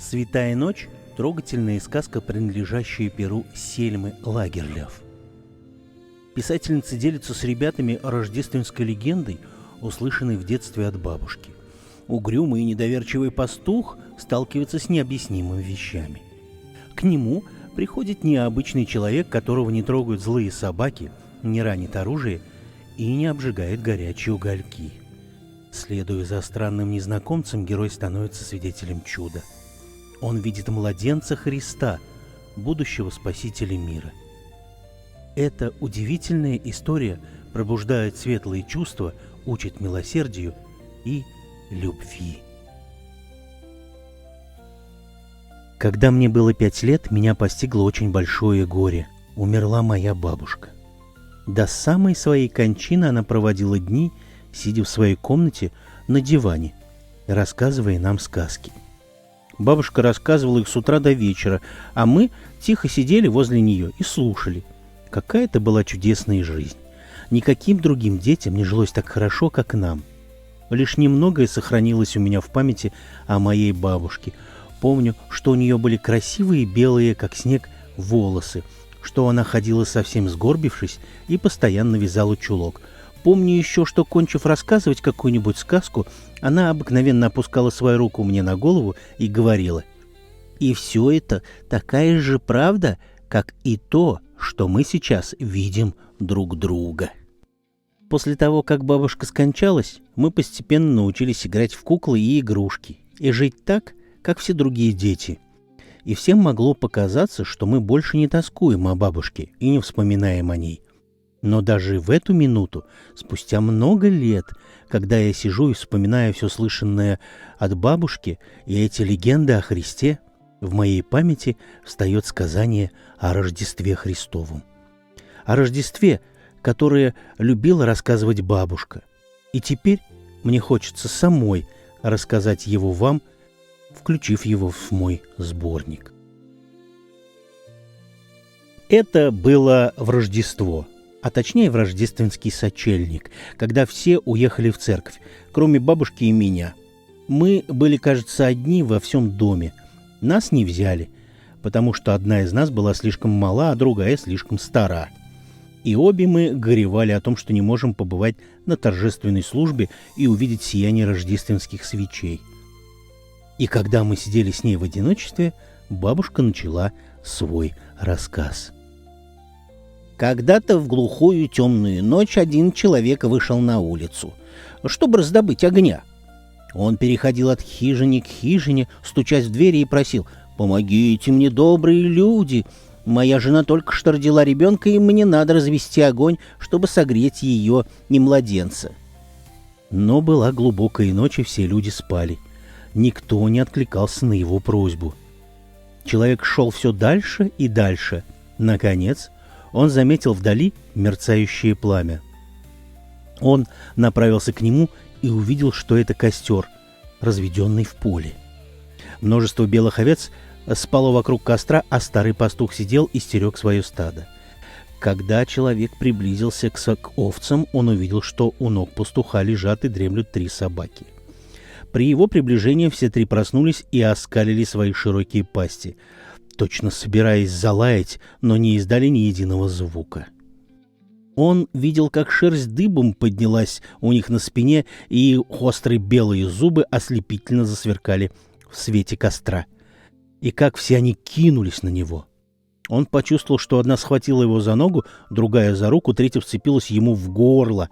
«Святая ночь» — трогательная сказка, принадлежащая перу Сельмы Лагерлёв. Писательница делится с ребятами рождественской легендой, услышанной в детстве от бабушки. Угрюмый и недоверчивый пастух сталкивается с необъяснимыми вещами. К нему приходит необычный человек, которого не трогают злые собаки, не ранит оружие и не обжигает горячие угольки. Следуя за странным незнакомцем, герой становится свидетелем чуда. Он видит младенца Христа, будущего спасителя мира. Эта удивительная история пробуждает светлые чувства, учит милосердию и любви. Когда мне было 5 лет, меня постигло очень большое горе. Умерла моя бабушка. До самой своей кончины она проводила дни, сидя в своей комнате на диване, рассказывая нам сказки. Бабушка рассказывала их с утра до вечера, а мы тихо сидели возле нее и слушали. Какая это была чудесная жизнь. Никаким другим детям не жилось так хорошо, как нам. Лишь немногое сохранилось у меня в памяти о моей бабушке. Помню, что у нее были красивые белые, как снег, волосы, что она ходила совсем сгорбившись и постоянно вязала чулок. Помню еще, что, кончив рассказывать какую-нибудь сказку, она обыкновенно опускала свою руку мне на голову и говорила: «И все это такая же правда, как и то, что мы сейчас видим друг друга». После того, как бабушка скончалась, мы постепенно научились играть в куклы и игрушки и жить так, как все другие дети. И всем могло показаться, что мы больше не тоскуем о бабушке и не вспоминаем о ней. Но даже в эту минуту, спустя много лет, когда я сижу и вспоминаю все слышанное от бабушки и эти легенды о Христе, в моей памяти встает сказание о Рождестве Христовом. О Рождестве, которое любила рассказывать бабушка. И теперь мне хочется самой рассказать его вам, включив его в мой сборник. Это было в Рождество, а точнее в рождественский сочельник, когда все уехали в церковь, кроме бабушки и меня. Мы были, кажется, одни во всем доме. Нас не взяли, потому что одна из нас была слишком мала, а другая слишком стара. И обе мы горевали о том, что не можем побывать на торжественной службе и увидеть сияние рождественских свечей. И когда мы сидели с ней в одиночестве, бабушка начала свой рассказ. Когда-то в глухую темную ночь один человек вышел на улицу, чтобы раздобыть огня. Он переходил от хижины к хижине, стучась в двери, и просил: «Помогите мне, добрые люди! Моя жена только что родила ребенка, и мне надо развести огонь, чтобы согреть ее и младенца». Но была глубокая ночь, и все люди спали. Никто не откликался на его просьбу. Человек шел все дальше и дальше. Наконец, он заметил вдали мерцающее пламя. Он направился к нему и увидел, что это костер, разведенный в поле. Множество белых овец спало вокруг костра, а старый пастух сидел и стерег свое стадо. Когда человек приблизился к овцам, он увидел, что у ног пастуха лежат и дремлют 3 собаки. При его приближении все 3 проснулись и оскалили свои широкие пасти, точно собираясь залаять, но не издали ни единого звука. Он видел, как шерсть дыбом поднялась у них на спине, и острые белые зубы ослепительно засверкали в свете костра, и как все они кинулись на него. Он почувствовал, что одна схватила его за ногу, другая за руку, третья вцепилась ему в горло,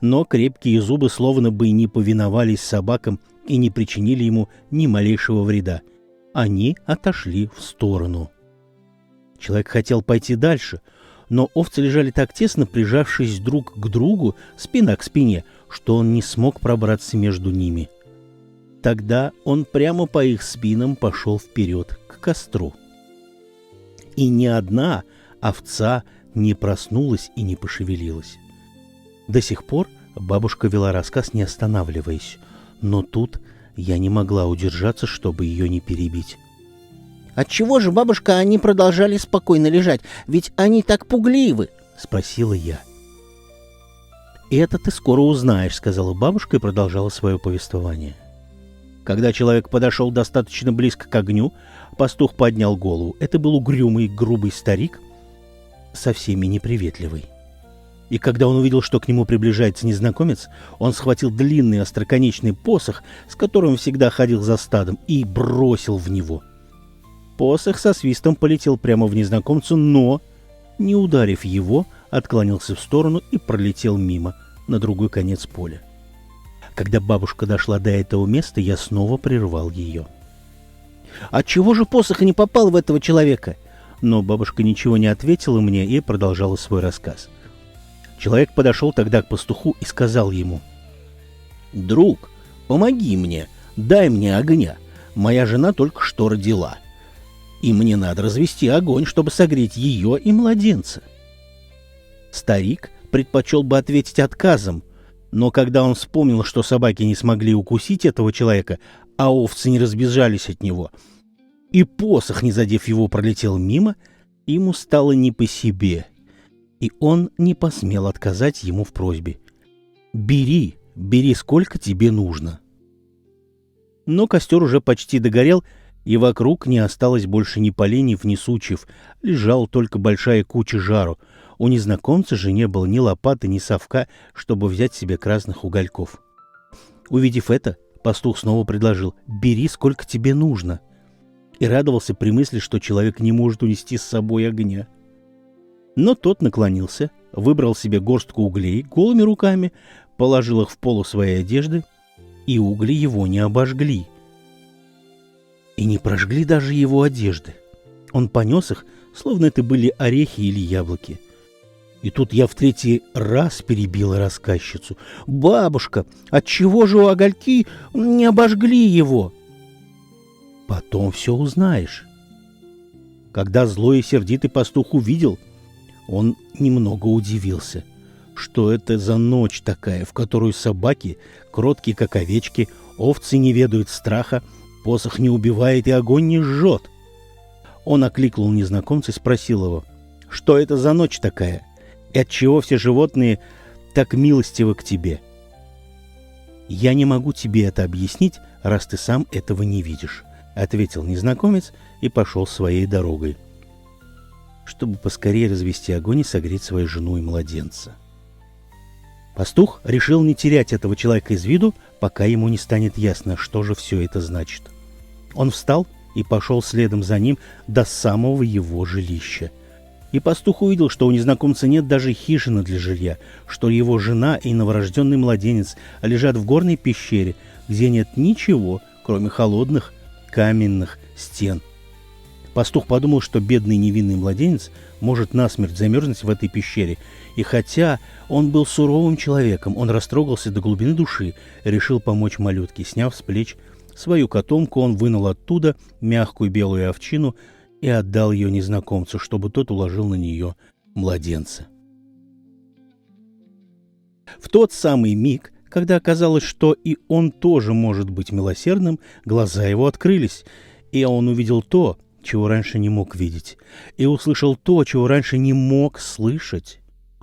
но крепкие зубы словно бы не повиновались собакам и не причинили ему ни малейшего вреда. Они отошли в сторону. Человек хотел пойти дальше, но овцы лежали так тесно, прижавшись друг к другу, спина к спине, что он не смог пробраться между ними. Тогда он прямо по их спинам пошел вперед к костру. И ни одна овца не проснулась и не пошевелилась. До сих пор бабушка вела рассказ, не останавливаясь, но тут я не могла удержаться, чтобы ее не перебить. «Отчего же, бабушка, они продолжали спокойно лежать? Ведь они так пугливы!» — спросила я. «Это ты скоро узнаешь», — сказала бабушка и продолжала свое повествование. Когда человек подошел достаточно близко к огню, пастух поднял голову. Это был угрюмый, грубый старик, со всеми неприветливый. И когда он увидел, что к нему приближается незнакомец, он схватил длинный остроконечный посох, с которым всегда ходил за стадом, и бросил в него. Посох со свистом полетел прямо в незнакомца, но, не ударив его, отклонился в сторону и пролетел мимо, на другой конец поля. Когда бабушка дошла до этого места, я снова прервал ее. Отчего же посох не попал в этого человека? Но бабушка ничего не ответила мне и продолжала свой рассказ. Человек подошел тогда к пастуху и сказал ему: «Друг, помоги мне, дай мне огня. Моя жена только что родила, и мне надо развести огонь, чтобы согреть ее и младенца». Старик предпочел бы ответить отказом, но когда он вспомнил, что собаки не смогли укусить этого человека, а овцы не разбежались от него, и посох, не задев его, пролетел мимо, ему стало не по себе, и он не посмел отказать ему в просьбе. «Бери, бери, сколько тебе нужно». Но костер уже почти догорел, и вокруг не осталось больше ни поленьев, ни сучьев, лежала только большая куча жару. У незнакомца же не было ни лопаты, ни совка, чтобы взять себе красных угольков. Увидев это, пастух снова предложил: «Бери, сколько тебе нужно», и радовался при мысли, что человек не может унести с собой огня. Но тот наклонился, выбрал себе горстку углей голыми руками, положил их в полу своей одежды, и угли его не обожгли. И не прожгли даже его одежды. Он понес их, словно это были орехи или яблоки. И тут я в третий раз перебила рассказчицу: «Бабушка, отчего же угольки не обожгли его?» «Потом все узнаешь». Когда злой и сердитый пастух увидел, он немного удивился. Что это за ночь такая, в которую собаки, кроткие как овечки, овцы не ведают страха, посох не убивает и огонь не жжет? Он окликнул незнакомца и спросил его: «Что это за ночь такая? И отчего все животные так милостивы к тебе?» «Я не могу тебе это объяснить, раз ты сам этого не видишь», — ответил незнакомец и пошел своей дорогой, чтобы поскорее развести огонь и согреть свою жену и младенца. Пастух решил не терять этого человека из виду, пока ему не станет ясно, что же все это значит. Он встал и пошел следом за ним до самого его жилища. И пастух увидел, что у незнакомца нет даже хижины для жилья, что его жена и новорожденный младенец лежат в горной пещере, где нет ничего, кроме холодных каменных стен. Пастух подумал, что бедный невинный младенец может насмерть замерзнуть в этой пещере, и хотя он был суровым человеком, он растрогался до глубины души и решил помочь малютке. Сняв с плеч свою котомку, он вынул оттуда мягкую белую овчину и отдал ее незнакомцу, чтобы тот уложил на нее младенца. В тот самый миг, когда оказалось, что и он тоже может быть милосердным, глаза его открылись, и он увидел то, чего раньше не мог видеть, и услышал то, чего раньше не мог слышать.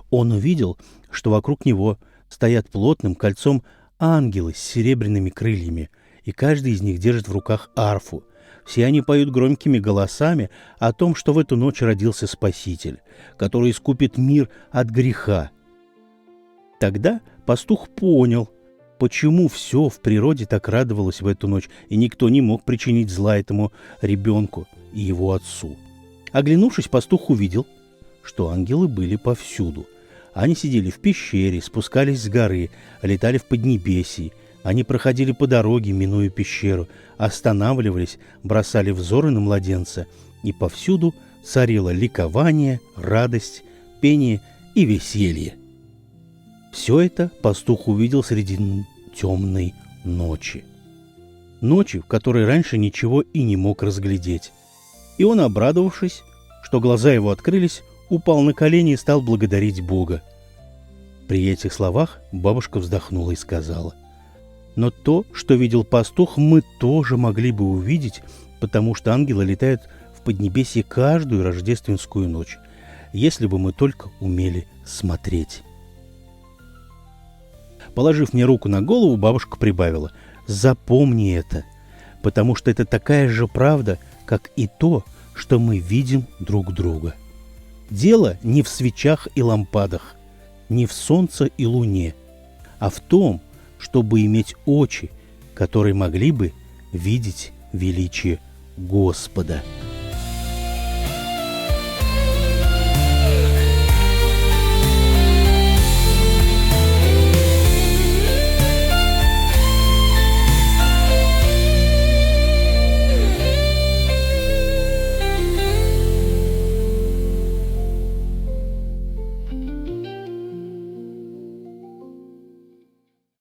Он увидел, что вокруг него стоят плотным кольцом ангелы с серебряными крыльями, и каждый из них держит в руках арфу. Все они поют громкими голосами о том, что в эту ночь родился Спаситель, который искупит мир от греха. Тогда пастух понял, почему все в природе так радовалось в эту ночь, и никто не мог причинить зла этому ребенку и его отцу. Оглянувшись, пастух увидел, что ангелы были повсюду. Они сидели в пещере, спускались с горы, летали в поднебесье. Они проходили по дороге, минуя пещеру, останавливались, бросали взоры на младенца, и повсюду царило ликование, радость, пение и веселье. Все это пастух увидел среди темной ночи. Ночи, в которой раньше ничего и не мог разглядеть. И он, обрадовавшись, что глаза его открылись, упал на колени и стал благодарить Бога. При этих словах бабушка вздохнула и сказала: «Но то, что видел пастух, мы тоже могли бы увидеть, потому что ангелы летают в поднебесье каждую рождественскую ночь, если бы мы только умели смотреть». Положив мне руку на голову, бабушка прибавила: Запомни это, потому что это такая же правда, как и то, что мы видим друг друга. Дело не в свечах и лампадах, не в солнце и луне, а в том, чтобы иметь очи, которые могли бы видеть величие Господа.